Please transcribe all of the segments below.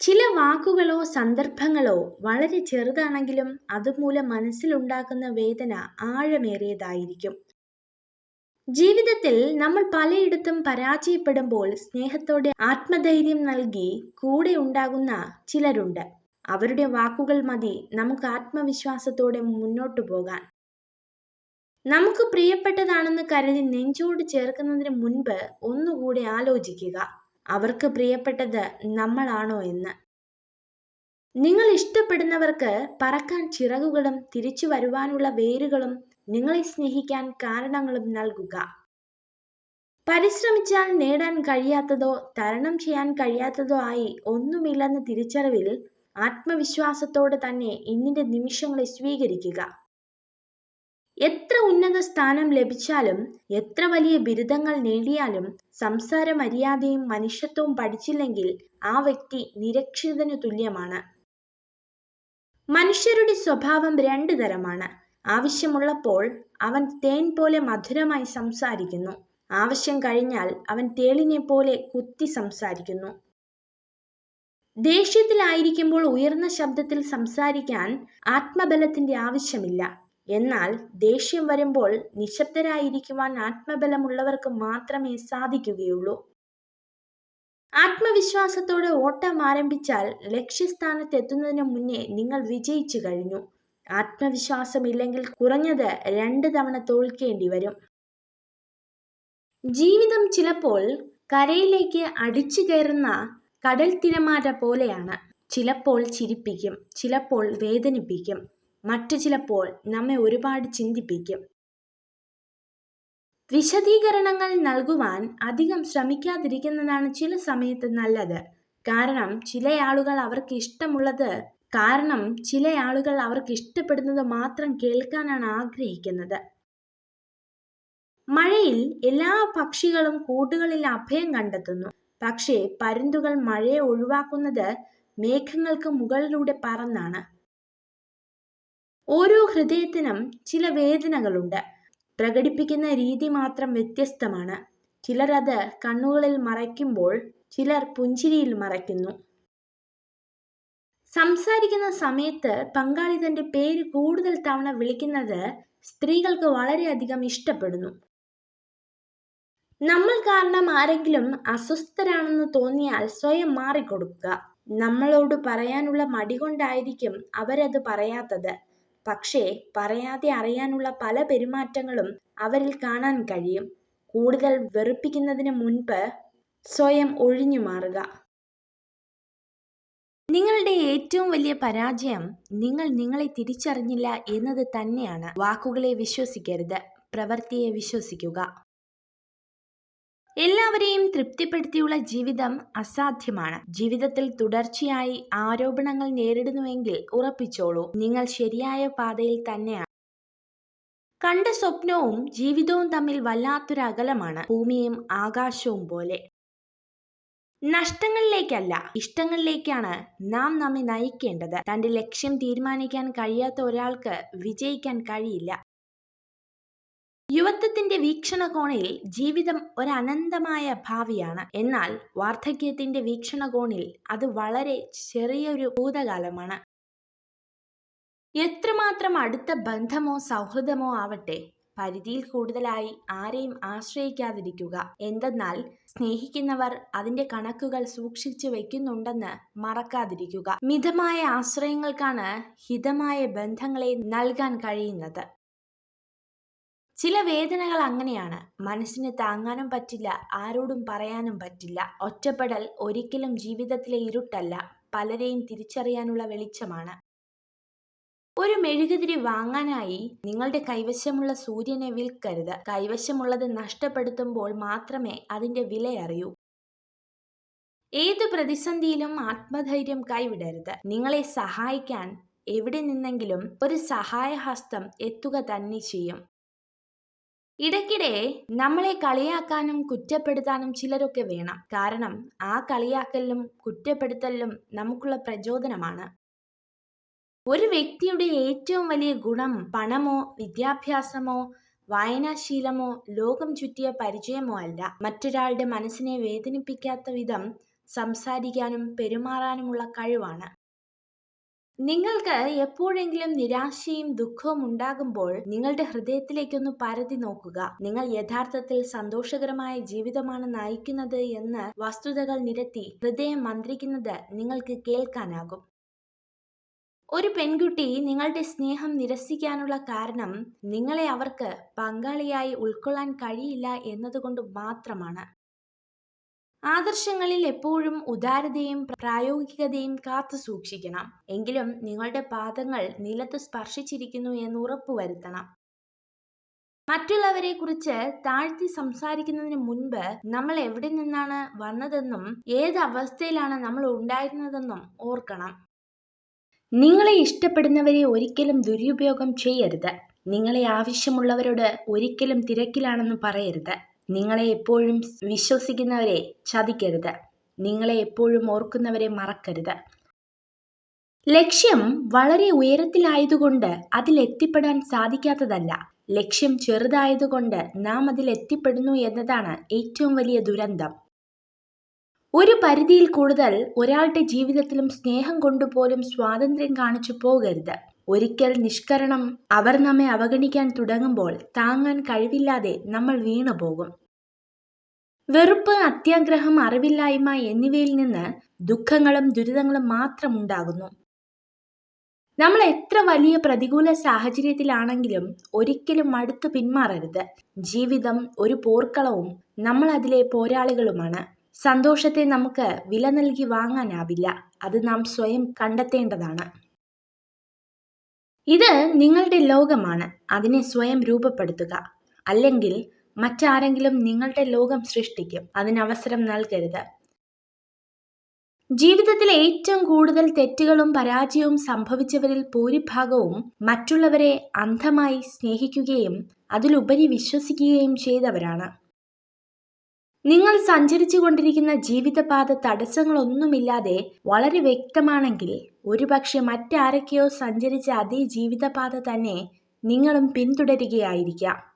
ചില വാക്കുകളോ സന്ദർഭങ്ങളോ വളരെ ചെറുതാണെങ്കിലും അതുമൂലം മനസ്സിലുണ്ടാക്കുന്ന വേദന ആഴമേറിയതായിരിക്കും. ജീവിതത്തിൽ നമ്മൾ പലയിടത്തും പരാജയപ്പെടുമ്പോൾ സ്നേഹത്തോടെ ആത്മധൈര്യം നൽകി കൂടെ ഉണ്ടാകുന്ന ചിലരുണ്ട്. അവരുടെ വാക്കുകൾ മതി നമുക്ക് ആത്മവിശ്വാസത്തോടെ മുന്നോട്ടു പോകാൻ. നമുക്ക് പ്രിയപ്പെട്ടതാണെന്ന് കരുതി നെഞ്ചോട് ചേർക്കുന്നതിന് മുൻപ് ഒന്നുകൂടി ആലോചിക്കുക, അവർക്ക് പ്രിയപ്പെട്ടത് നമ്മളാണോ എന്ന്. നിങ്ങൾ ഇഷ്ടപ്പെടുന്നവർക്ക് പറക്കാൻ ചിറകുകളും തിരിച്ചു വരുവാനുള്ള വേരുകളും നിങ്ങളെ സ്നേഹിക്കാൻ കാരണങ്ങളും നൽകുക. പരിശ്രമിച്ചാൽ നേടാൻ കഴിയാത്തതോ തരണം ചെയ്യാൻ കഴിയാത്തതോ ആയി ഒന്നുമില്ലെന്ന തിരിച്ചറിവിൽ ആത്മവിശ്വാസത്തോടെ തന്നെ ഇന്നിന്റെ നിമിഷങ്ങളെ സ്വീകരിക്കുക. എത്ര ഉന്നത സ്ഥാനം ലഭിച്ചാലും എത്ര വലിയ ബിരുദങ്ങൾ നേടിയാലും സംസാര മര്യാദയും മനുഷ്യത്വവും പഠിച്ചില്ലെങ്കിൽ ആ വ്യക്തി നിരക്ഷരന് തുല്യമാണ്. മനുഷ്യരുടെ സ്വഭാവം രണ്ടു തരമാണ്. ആവശ്യമുള്ളപ്പോൾ അവൻ തേൻ പോലെ മധുരമായി സംസാരിക്കുന്നു, ആവശ്യം കഴിഞ്ഞാൽ അവൻ തേളിനെ പോലെ കുത്തി സംസാരിക്കുന്നു. ദേഷ്യത്തിലായിരിക്കുമ്പോൾ ഉയർന്ന ശബ്ദത്തിൽ സംസാരിക്കാൻ ആത്മബലത്തിന്റെ ആവശ്യമില്ല. എന്നാൽ ദേഷ്യം വരുമ്പോൾ നിശബ്ദരായിരിക്കുവാൻ ആത്മബലമുള്ളവർക്ക് മാത്രമേ സാധിക്കുകയുള്ളൂ. ആത്മവിശ്വാസത്തോടെ ഓട്ടം ആരംഭിച്ചാൽ ലക്ഷ്യസ്ഥാനത്തെത്തുന്നതിന് മുന്നേ നിങ്ങൾ വിജയിച്ചു കഴിഞ്ഞു. ആത്മവിശ്വാസമില്ലെങ്കിൽ കുറഞ്ഞത് 2 തവണ തോൽക്കേണ്ടി വരും. ജീവിതം ചിലപ്പോൾ കരയിലേക്ക് അടിച്ചു കയറുന്ന കടൽ തിരമാല പോലെയാണ്. ചിലപ്പോൾ ചിരിപ്പിക്കും, ചിലപ്പോൾ വേദനിപ്പിക്കും, മറ്റു ചിലപ്പോൾ നമ്മെ ഒരുപാട് ചിന്തിപ്പിക്കും. വിശദീകരണങ്ങൾ നൽകുവാൻ അധികം ശ്രമിക്കാതിരിക്കുന്നതാണ് ചില സമയത്ത് നല്ലത്. കാരണം ചില ആളുകൾ അവർക്ക് ഇഷ്ടപ്പെടുന്നത് മാത്രം കേൾക്കാനാണ് ആഗ്രഹിക്കുന്നത്. മഴയിൽ എല്ലാ പക്ഷികളും കൂടുകളിൽ അഭയം കണ്ടെത്തുന്നു. പക്ഷേ പരുന്തുകൾ മഴയെ ഒഴിവാക്കുന്നത് മേഘങ്ങൾക്ക് മുകളിലൂടെ പറന്നാണ്. ഓരോ ഹൃദയത്തിനും ചില വേദനകളുണ്ട്. പ്രകടിപ്പിക്കുന്ന രീതി മാത്രം വ്യത്യസ്തമാണ്. ചിലർ അത് കണ്ണുകളിൽ മറയ്ക്കുമ്പോൾ ചിലർ പുഞ്ചിരിയിൽ മറയ്ക്കുന്നു. സംസാരിക്കുന്ന സമയത്ത് പങ്കാളി തന്റെ പേര് കൂടുതൽ തവണ വിളിക്കുന്നത് സ്ത്രീകൾക്ക് വളരെയധികം ഇഷ്ടപ്പെടുന്നു. നമ്മൾ കാരണം ആരെങ്കിലും അസ്വസ്ഥരാണെന്ന് തോന്നിയാൽ സ്വയം മാറിക്കൊടുക്കുക. നമ്മളോട് പറയാനുള്ള മടി കൊണ്ടായിരിക്കും അവരത് പറയാത്തത്. പക്ഷേ പറയാതെ അറിയാനുള്ള പല പെരുമാറ്റങ്ങളും അവരിൽ കാണാൻ കഴിയും. കൂടുതൽ വെറുപ്പിക്കുന്നതിന് മുൻപ് സ്വയം ഒഴിഞ്ഞു മാറുക. നിങ്ങളുടെ ഏറ്റവും വലിയ പരാജയം നിങ്ങൾ നിങ്ങളെ തിരിച്ചറിഞ്ഞില്ല എന്നത് തന്നെയാണ്. വാക്കുകളെ വിശ്വസിക്കരുത്, പ്രവൃത്തിയെ വിശ്വസിക്കുക. എല്ലാവരെയും തൃപ്തിപ്പെടുത്തിയുള്ള ജീവിതം അസാധ്യമാണ്. ജീവിതത്തിൽ തുടർച്ചയായി ആരോപണങ്ങൾ നേരിടുന്നുവെങ്കിൽ ഉറപ്പിച്ചോളൂ, നിങ്ങൾ ശരിയായ പാതയിൽ തന്നെയാണ്. കണ്ട സ്വപ്നവും ജീവിതവും തമ്മിൽ വല്ലാത്തൊരു അകലമാണ്, ഭൂമിയും ആകാശവും പോലെ. നഷ്ടങ്ങളിലേക്കല്ല, ഇഷ്ടങ്ങളിലേക്കാണ് നാം നമ്മെ നയിക്കേണ്ടത്. തന്റെ ലക്ഷ്യം തീരുമാനിക്കാൻ കഴിയാത്ത ഒരാൾക്ക് വിജയിക്കാൻ കഴിയില്ല. യുവത്വത്തിന്റെ വീക്ഷണകോണിൽ ജീവിതം ഒരനന്തമായ ഭാവിയാണ്. എന്നാൽ വാർദ്ധക്യത്തിന്റെ വീക്ഷണകോണിൽ അത് വളരെ ചെറിയൊരു ഭൂതകാലമാണ്. എത്രമാത്രം അടുത്ത ബന്ധമോ സൗഹൃദമോ ആവട്ടെ, പരിധിയിൽ കൂടുതലായി ആരെയും ആശ്രയിക്കാതിരിക്കുക. എന്തെന്നാൽ സ്നേഹിക്കുന്നവർ അതിന്റെ കണക്കുകൾ സൂക്ഷിച്ചു വെക്കുന്നുണ്ടെന്ന് മറക്കാതിരിക്കുക. മിതമായ ആശ്രയങ്ങൾക്കാണ് ഹിതമായ ബന്ധങ്ങളെ നൽകാൻ കഴിയുന്നത്. ചില വേദനകൾ അങ്ങനെയാണ്, മനസ്സിന് താങ്ങാനും പറ്റില്ല, ആരോടും പറയാനും പറ്റില്ല. ഒറ്റപ്പെടൽ ഒരിക്കലും ജീവിതത്തിലെ ഇരുട്ടല്ല, പലരെയും തിരിച്ചറിയാനുള്ള വെളിച്ചമാണ്. ഒരു മെഴുകുതിരി വാങ്ങാനായി നിങ്ങളുടെ കൈവശമുള്ള സൂര്യനെ വിൽക്കരുത്. കൈവശമുള്ളത് നഷ്ടപ്പെടുത്തുമ്പോൾ മാത്രമേ അതിന്റെ വില അറിയൂ. ഏതു പ്രതിസന്ധിയിലും ആത്മധൈര്യം കൈവിടരുത്. നിങ്ങളെ സഹായിക്കാൻ എവിടെ നിന്നെങ്കിലും ഒരു സഹായഹസ്തം എത്തുക തന്നെ ചെയ്യും. ഇടയ്ക്കിടെ നമ്മളെ കളിയാക്കാനും കുറ്റപ്പെടുത്താനും ചിലരൊക്കെ വേണം. കാരണം ആ കളിയാക്കലിലും കുറ്റപ്പെടുത്തലിലും നമുക്കുള്ള പ്രചോദനമാണ്. ഒരു വ്യക്തിയുടെ ഏറ്റവും വലിയ ഗുണം പണമോ വിദ്യാഭ്യാസമോ വായനാശീലമോ ലോകം ചുറ്റിയ പരിചയമോ അല്ല. മറ്റൊരാളുടെ മനസ്സിനെ വേദനിപ്പിക്കാത്ത വിധം സംസാരിക്കാനും പെരുമാറാനുമുള്ള കഴിവാണ്. നിങ്ങൾക്ക് എപ്പോഴെങ്കിലും നിരാശയും ദുഃഖവും ഉണ്ടാകുമ്പോൾ നിങ്ങളുടെ ഹൃദയത്തിലേക്കൊന്ന് പരതി നോക്കുക. നിങ്ങൾ യഥാർത്ഥത്തിൽ സന്തോഷകരമായ ജീവിതമാണ് നയിക്കുന്നത് എന്ന് വസ്തുതകൾ നിരത്തി ഹൃദയം മന്ത്രിക്കുന്നത് നിങ്ങൾക്ക് കേൾക്കാനാകും. ഒരു പെൺകുട്ടി നിങ്ങളുടെ സ്നേഹം നിരസിക്കാനുള്ള കാരണം നിങ്ങളെ അവർക്ക് പങ്കാളിയായി ഉൾക്കൊള്ളാൻ കഴിയില്ല എന്നതുകൊണ്ട് മാത്രമാണ്. ആദർശങ്ങളിൽ എപ്പോഴും ഉദാരതയും പ്രായോഗികതയും കാത്തു സൂക്ഷിക്കണം. എങ്കിലും നിങ്ങളുടെ പാദങ്ങൾ നിലത്ത് സ്പർശിച്ചിരിക്കുന്നു എന്ന് ഉറപ്പുവരുത്തണം. മറ്റുള്ളവരെ കുറിച്ച് താഴ്ത്തി സംസാരിക്കുന്നതിന് മുൻപ് നമ്മൾ എവിടെ നിന്നാണ് വന്നതെന്നും ഏത് അവസ്ഥയിലാണ് നമ്മൾ ഉണ്ടായിരുന്നതെന്നും ഓർക്കണം. നിങ്ങളെ ഇഷ്ടപ്പെടുന്നവരെ ഒരിക്കലും ദുരുപയോഗം ചെയ്യരുത്. നിങ്ങളെ ആവശ്യമുള്ളവരോട് ഒരിക്കലും തിരക്കിലാണെന്ന് പറയരുത്. നിങ്ങളെ എപ്പോഴും വിശ്വസിക്കുന്നവരെ ചതിക്കരുത്. നിങ്ങളെ എപ്പോഴും ഓർക്കുന്നവരെ മറക്കരുത്. ലക്ഷ്യം വളരെ ഉയരത്തിലായതുകൊണ്ട് അതിലെത്തിപ്പെടാൻ സാധിക്കാത്തതല്ല. ലക്ഷ്യം ചെറുതായതുകൊണ്ട് നാം അതിലെത്തിപ്പെടുന്നു എന്നതാണ് ഏറ്റവും വലിയ ദുരന്തം. ഒരു പരിധിയിൽ കൂടുതൽ ഒരാളുടെ ജീവിതത്തിലും സ്നേഹം കൊണ്ടുപോലും സ്വാതന്ത്ര്യം കാണിച്ചു പോകരുത്. ഒരിക്കൽ നിഷ്കരണം അവർ നമ്മെ അവഗണിക്കാൻ തുടങ്ങുമ്പോൾ താങ്ങാൻ കഴിവില്ലാതെ നമ്മൾ വീണുപോകും. വെറുപ്പ്, അത്യാഗ്രഹം, അറിവില്ലായ്മ എന്നിവയിൽ നിന്ന് ദുഃഖങ്ങളും ദുരിതങ്ങളും മാത്രം ഉണ്ടാകുന്നു. നമ്മൾ എത്ര വലിയ പ്രതികൂല സാഹചര്യത്തിലാണെങ്കിലും ഒരിക്കലും മടുത്തു പിന്മാറരുത്. ജീവിതം ഒരു പോർക്കളവും നമ്മൾ അതിലെ പോരാളികളുമാണ്. സന്തോഷത്തെ നമുക്ക് വില നൽകി വാങ്ങാനാവില്ല. അത് നാം സ്വയം കണ്ടെത്തേണ്ടതാണ്. ഇത് നിങ്ങളുടെ ലോകമാണ്. അതിനെ സ്വയം രൂപപ്പെടുത്തുക. അല്ലെങ്കിൽ മറ്റാരെങ്കിലും നിങ്ങളുടെ ലോകം സൃഷ്ടിക്കും. അതിനവസരം നൽകരുത്. ജീവിതത്തിൽ ഏറ്റവും കൂടുതൽ തെറ്റുകളും പരാജയവും സംഭവിച്ചവരിൽ ഭൂരിഭാഗവും മറ്റുള്ളവരെ അന്ധമായി സ്നേഹിക്കുകയും അതിലുപരി വിശ്വസിക്കുകയും ചെയ്തവരാണ്. നിങ്ങൾ സഞ്ചരിച്ചു കൊണ്ടിരിക്കുന്ന ജീവിതപാത തടസ്സങ്ങളൊന്നുമില്ലാതെ വളരെ വ്യക്തമാണെങ്കിൽ ഒരുപക്ഷെ മറ്റാരൊക്കെയോ സഞ്ചരിച്ച അതേ ജീവിതപാത തന്നെ നിങ്ങളും പിന്തുടരുകയായിരിക്കാം.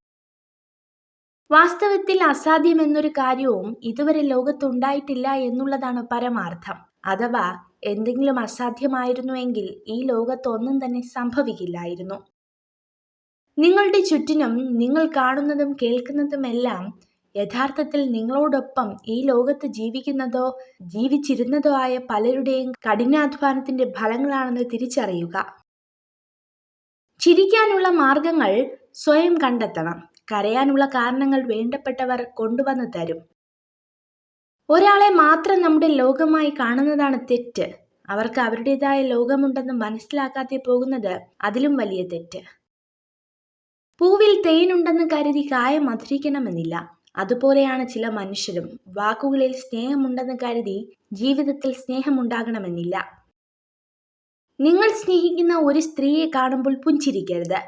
വാസ്തവത്തിൽ അസാധ്യമെന്നൊരു കാര്യവും ഇതുവരെ ലോകത്തുണ്ടായിട്ടില്ല എന്നുള്ളതാണ് പരമാർത്ഥം. അഥവാ എന്തെങ്കിലും അസാധ്യമായിരുന്നുവെങ്കിൽ ഈ ലോകത്ത് ഒന്നും തന്നെ സംഭവിക്കില്ലായിരുന്നു. നിങ്ങളുടെ ചുറ്റിനും നിങ്ങൾ കാണുന്നതും കേൾക്കുന്നതുമെല്ലാം യഥാർത്ഥത്തിൽ നിങ്ങളോടൊപ്പം ഈ ലോകത്ത് ജീവിക്കുന്നതോ ജീവിച്ചിരുന്നതോ ആയ പലരുടെയും കഠിനാധ്വാനത്തിന്റെ ഫലങ്ങളാണെന്ന് തിരിച്ചറിയുക. ചിരിക്കാനുള്ള മാർഗങ്ങൾ സ്വയം കണ്ടെത്തണം. കരയാനുള്ള കാരണങ്ങൾ വേണ്ടപ്പെട്ടവർ കൊണ്ടുവന്ന് തരും. ഒരാളെ മാത്രം നമ്മുടെ ലോകമായി കാണുന്നതാണ് തെറ്റ്. അവർക്ക് അവരുടേതായ ലോകമുണ്ടെന്ന് മനസ്സിലാക്കാതെ പോകുന്നത് അതിലും വലിയ തെറ്റ്. പൂവിൽ തേനുണ്ടെന്ന് കരുതി കായ മധുരിക്കണമെന്നില്ല. അതുപോലെയാണ് ചില മനുഷ്യരും. വാക്കുകളിൽ സ്നേഹമുണ്ടെന്ന് കരുതി ജീവിതത്തിൽ സ്നേഹമുണ്ടാകണമെന്നില്ല. നിങ്ങൾ സ്നേഹിക്കുന്ന ഒരു സ്ത്രീയെ കാണുമ്പോൾ പുഞ്ചിരിക്കരുത്.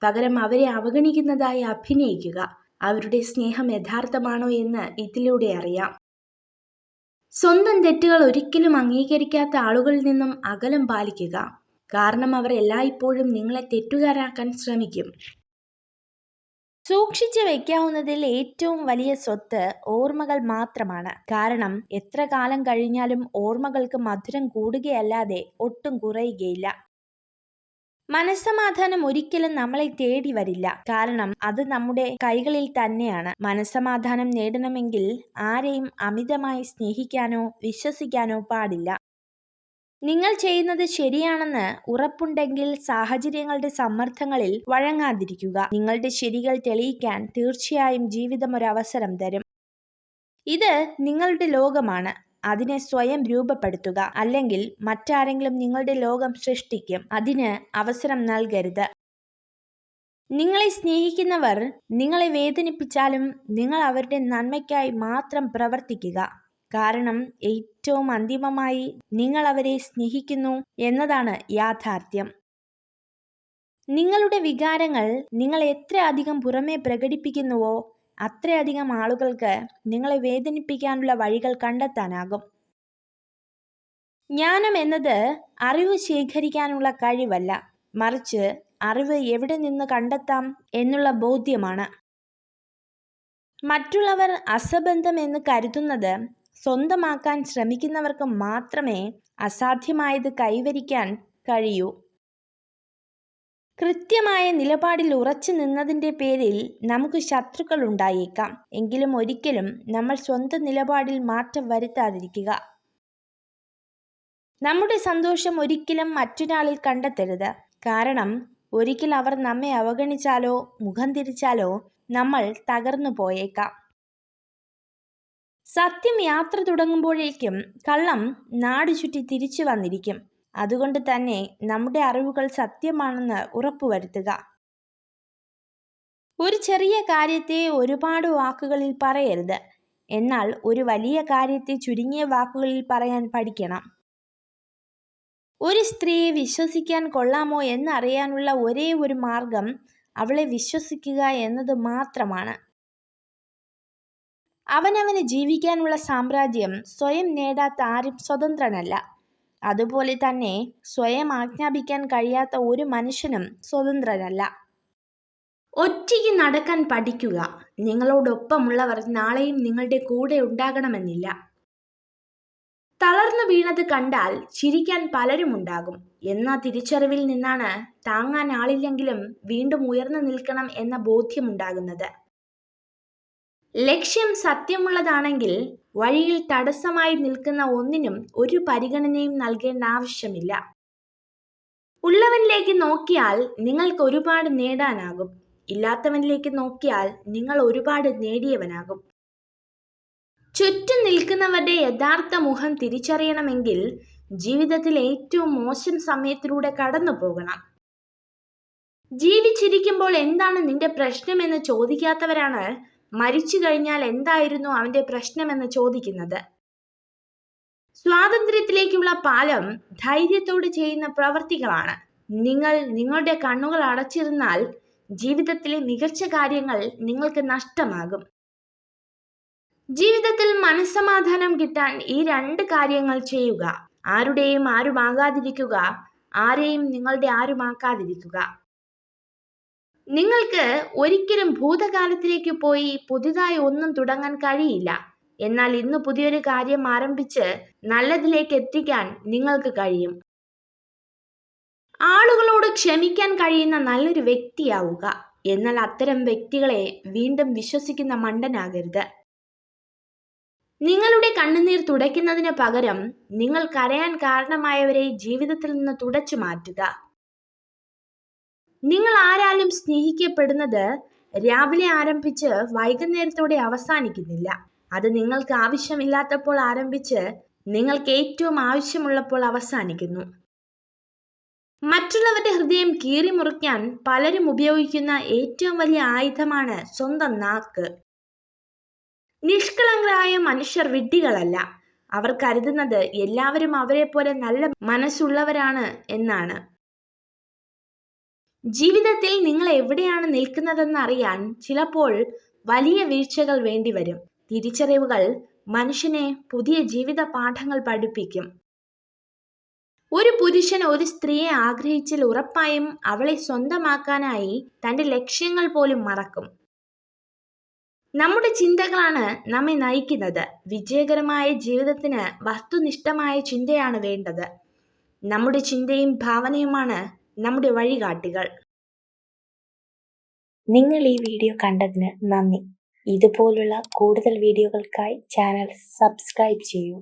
പകരം അവരെ അവഗണിക്കുന്നതായി അഭിനയിക്കുക. അവരുടെ സ്നേഹം യഥാർത്ഥമാണോ എന്ന് ഇതിലൂടെ അറിയാം. സ്വന്തം തെറ്റുകൾ ഒരിക്കലും അംഗീകരിക്കാത്ത ആളുകളിൽ നിന്നും അകലം പാലിക്കുക. കാരണം അവർ എല്ലായ്പ്പോഴും നിങ്ങളെ തെറ്റുകാരാക്കാൻ ശ്രമിക്കും. സൂക്ഷിച്ചു വയ്ക്കാവുന്നതിൽ ഏറ്റവും വലിയ സ്വത്ത് ഓർമ്മകൾ മാത്രമാണ്. കാരണം എത്ര കാലം കഴിഞ്ഞാലും ഓർമ്മകൾക്ക് മധുരം കൂടുകയല്ലാതെ ഒട്ടും കുറയുകയില്ല. മനസ്സമാധാനം ഒരിക്കലും നമ്മളെ തേടി വരില്ല. കാരണം അത് നമ്മുടെ കൈകളിൽ തന്നെയാണ്. മനസ്സമാധാനം നേടണമെങ്കിൽ ആരെയും അമിതമായി സ്നേഹിക്കാനോ വിശ്വസിക്കാനോ പാടില്ല. നിങ്ങൾ ചെയ്യുന്നത് ശരിയാണെന്ന് ഉറപ്പുണ്ടെങ്കിൽ സാഹചര്യങ്ങളുടെ സമ്മർദ്ദങ്ങളിൽ വഴങ്ങാതിരിക്കുക. നിങ്ങളുടെ ശരികൾ തെളിയിക്കാൻ തീർച്ചയായും ജീവിതം ഒരു അവസരം തരും. ഇത് നിങ്ങളുടെ ലോകമാണ്. അതിനെ സ്വയം രൂപപ്പെടുത്തുക. അല്ലെങ്കിൽ മറ്റാരെങ്കിലും നിങ്ങളുടെ ലോകം സൃഷ്ടിക്കും. അതിന് അവസരം നൽകരുത്. നിങ്ങളെ സ്നേഹിക്കുന്നവർ നിങ്ങളെ വേദനിപ്പിച്ചാലും നിങ്ങൾ അവരുടെ നന്മയ്ക്കായി മാത്രം പ്രവർത്തിക്കുക. കാരണം ഏറ്റവും അന്തിമമായി നിങ്ങൾ അവരെ സ്നേഹിക്കുന്നു എന്നതാണ് യാഥാർത്ഥ്യം. നിങ്ങളുടെ വികാരങ്ങൾ നിങ്ങൾ എത്ര അധികം പുറമേ പ്രകടിപ്പിക്കുന്നുവോ അത്രയധികം ആളുകൾക്ക് നിങ്ങളെ വേദനിപ്പിക്കാനുള്ള വഴികൾ കണ്ടെത്താനാകും. ജ്ഞാനം എന്നത് അറിവ് ശേഖരിക്കാനുള്ള കഴിവല്ല, മറിച്ച് അറിവ് എവിടെ നിന്ന് കണ്ടെത്താം എന്നുള്ള ബോധ്യമാണ്. മറ്റുള്ളവർ അസംബന്ധം എന്ന് കരുതുന്നത് സ്വന്തമാക്കാൻ ശ്രമിക്കുന്നവർക്ക് മാത്രമേ അസാധ്യമായത് കൈവരിക്കാൻ കഴിയൂ. കൃത്യമായ നിലപാടിൽ ഉറച്ചു നിന്നതിൻ്റെ പേരിൽ നമുക്ക് ശത്രുക്കൾ ഉണ്ടായേക്കാം. എങ്കിലും ഒരിക്കലും നമ്മൾ സ്വന്തം നിലപാടിൽ മാറ്റം വരുത്താതിരിക്കുക. നമ്മുടെ സന്തോഷം ഒരിക്കലും മറ്റൊരാളിൽ കണ്ടെത്തരുത്. കാരണം ഒരിക്കൽ അവർ നമ്മെ അവഗണിച്ചാലോ മുഖം തിരിച്ചാലോ നമ്മൾ തകർന്നു പോയേക്കാം. സത്യം യാത്ര തുടങ്ങുമ്പോഴേക്കും കള്ളം നാട് ചുറ്റി തിരിച്ചു വന്നിരിക്കും. അതുകൊണ്ട് തന്നെ നമ്മുടെ അറിവുകൾ സത്യമാണെന്ന് ഉറപ്പുവരുത്തുക. ഒരു ചെറിയ കാര്യത്തെ ഒരുപാട് വാക്കുകളിൽ പറയരുത്. എന്നാൽ ഒരു വലിയ കാര്യത്തെ ചുരുങ്ങിയ വാക്കുകളിൽ പറയാൻ പഠിക്കണം. ഒരു സ്ത്രീയെ വിശ്വസിക്കാൻ കൊള്ളാമോ എന്നറിയാനുള്ള ഒരേ ഒരു മാർഗം അവളെ വിശ്വസിക്കുക എന്നത് മാത്രമാണ്. അവനവന് ജീവിക്കാനുള്ള സാമ്രാജ്യം സ്വയം നേടാത്ത ആരും സ്വതന്ത്രനല്ല. അതുപോലെ തന്നെ സ്വയം ആജ്ഞാപിക്കാൻ കഴിയാത്ത ഒരു മനുഷ്യനും സ്വതന്ത്രനല്ല. ഒറ്റയ്ക്ക് നടക്കാൻ പഠിക്കുക. നിങ്ങളോടൊപ്പമുള്ളവർ നാളെയും നിങ്ങളുടെ കൂടെ ഉണ്ടാകണമെന്നില്ല. തളർന്നു വീണത് കണ്ടാൽ ചിരിക്കാൻ പലരും ഉണ്ടാകും എന്ന തിരിച്ചറിവിൽ നിന്നാണ് താങ്ങാൻ ആളില്ലെങ്കിലും വീണ്ടും ഉയർന്നു നിൽക്കണം എന്ന ബോധ്യമുണ്ടാകുന്നത്. ലക്ഷ്യം സത്യമുള്ളതാണെങ്കിൽ വഴിയിൽ തടസ്സമായി നിൽക്കുന്ന ഒന്നിനും ഒരു പരിഗണനയും നൽകേണ്ട ആവശ്യമില്ല. ഉള്ളവനിലേക്ക് നോക്കിയാൽ നിങ്ങൾക്ക് ഒരുപാട് നേടാനാകും. ഇല്ലാത്തവനിലേക്ക് നോക്കിയാൽ നിങ്ങൾ ഒരുപാട് നേടിയവനാകും. ചുറ്റും നിൽക്കുന്നവരുടെ യഥാർത്ഥ മുഖം തിരിച്ചറിയണമെങ്കിൽ ജീവിതത്തിൽ ഏറ്റവും മോശം സമയത്തിലൂടെ കടന്നു പോകണം. ജീവിച്ചിരിക്കുമ്പോൾ എന്താണ് നിന്റെ പ്രശ്നമെന്ന് ചോദിക്കാത്തവരാണ് മരിച്ചു കഴിഞ്ഞാൽ എന്തായിരുന്നു അവന്റെ പ്രശ്നമെന്ന് ചോദിക്കുന്നത്. സ്വാതന്ത്ര്യത്തിലേക്കുള്ള പാലം ധൈര്യത്തോടെ ചെയ്യുന്ന പ്രവർത്തികളാണ്. നിങ്ങൾ നിങ്ങളുടെ കണ്ണുകൾ അടച്ചിരുന്നാൽ ജീവിതത്തിലെ മികച്ച കാര്യങ്ങൾ നിങ്ങൾക്ക് നഷ്ടമാകും. ജീവിതത്തിൽ മനസ്സമാധാനം കിട്ടാൻ ഈ 2 കാര്യങ്ങൾ ചെയ്യുക. ആരുടെയും ആരുമാകാതിരിക്കുക, ആരെയും നിങ്ങളുടെ ആരുമാക്കാതിരിക്കുക. നിങ്ങൾക്ക് ഒരിക്കലും ഭൂതകാലത്തിലേക്ക് പോയി പുതിയതായി ഒന്നും തുടങ്ങാൻ കഴിയില്ല. എന്നാൽ ഇന്ന് പുതിയൊരു കാര്യം ആരംഭിച്ച് നല്ലതിലേക്ക് എത്തിക്കാൻ നിങ്ങൾക്ക് കഴിയും. ആളുകളോട് ക്ഷമിക്കാൻ കഴിയുന്ന നല്ലൊരു വ്യക്തിയാവുക. എന്നാൽ അത്തരം വ്യക്തികളെ വീണ്ടും വിശ്വസിക്കുന്ന മണ്ടനാകരുത്. നിങ്ങളുടെ കണ്ണുനീർ തുടയ്ക്കുന്നതിന് പകരം നിങ്ങൾ കരയാൻ കാരണമായവരെ ജീവിതത്തിൽ നിന്ന് തുടച്ചു മാറ്റുക. നിങ്ങൾ ആരാലും സ്നേഹിക്കപ്പെടുന്നത് രാവിലെ ആരംഭിച്ച് വൈകുന്നേരത്തോടെ അവസാനിക്കുന്നില്ല. അത് നിങ്ങൾക്ക് ആവശ്യമില്ലാത്തപ്പോൾ ആരംഭിച്ച് നിങ്ങൾക്ക് ഏറ്റവും ആവശ്യമുള്ളപ്പോൾ അവസാനിക്കുന്നു. മറ്റുള്ളവരുടെ ഹൃദയം കീറിമുറിക്കാൻ പലരും ഉപയോഗിക്കുന്ന ഏറ്റവും വലിയ ആയുധമാണ് സ്വന്തം നാക്ക്. നിഷ്കളങ്കരായ മനുഷ്യർ വിഡ്ഢികളല്ല. അവർ കരുതുന്നത് എല്ലാവരും അവരെ പോലെ നല്ല മനസ്സുള്ളവരാണ് എന്നാണ്. ജീവിതത്തിൽ നിങ്ങൾ എവിടെയാണ് നിൽക്കുന്നതെന്ന് അറിയാൻ ചിലപ്പോൾ വലിയ വീഴ്ചകൾ വേണ്ടിവരും. തിരിച്ചറിവുകൾ മനുഷ്യനെ പുതിയ ജീവിത പാഠങ്ങൾ പഠിപ്പിക്കും. ഒരു പുരുഷൻ ഒരു സ്ത്രീയെ ആഗ്രഹിച്ചാൽ ഉറപ്പായും അവളെ സ്വന്തമാക്കാനായി തൻ്റെ ലക്ഷ്യങ്ങൾ പോലും മറക്കും. നമ്മുടെ ചിന്തകളാണ് നമ്മെ നയിക്കുന്നത്. വിജയകരമായ ജീവിതത്തിന് വസ്തുനിഷ്ഠമായ ചിന്തയാണ് വേണ്ടത്. നമ്മുടെ ചിന്തയും ഭാവനയുമാണ് നമ്മുടെ വഴികാട്ടികൾ. നിങ്ങൾ ഈ വീഡിയോ കണ്ടതിന് നന്ദി. ഇതുപോലുള്ള കൂടുതൽ വീഡിയോകൾക്കായി ചാനൽ സബ്സ്ക്രൈബ് ചെയ്യൂ.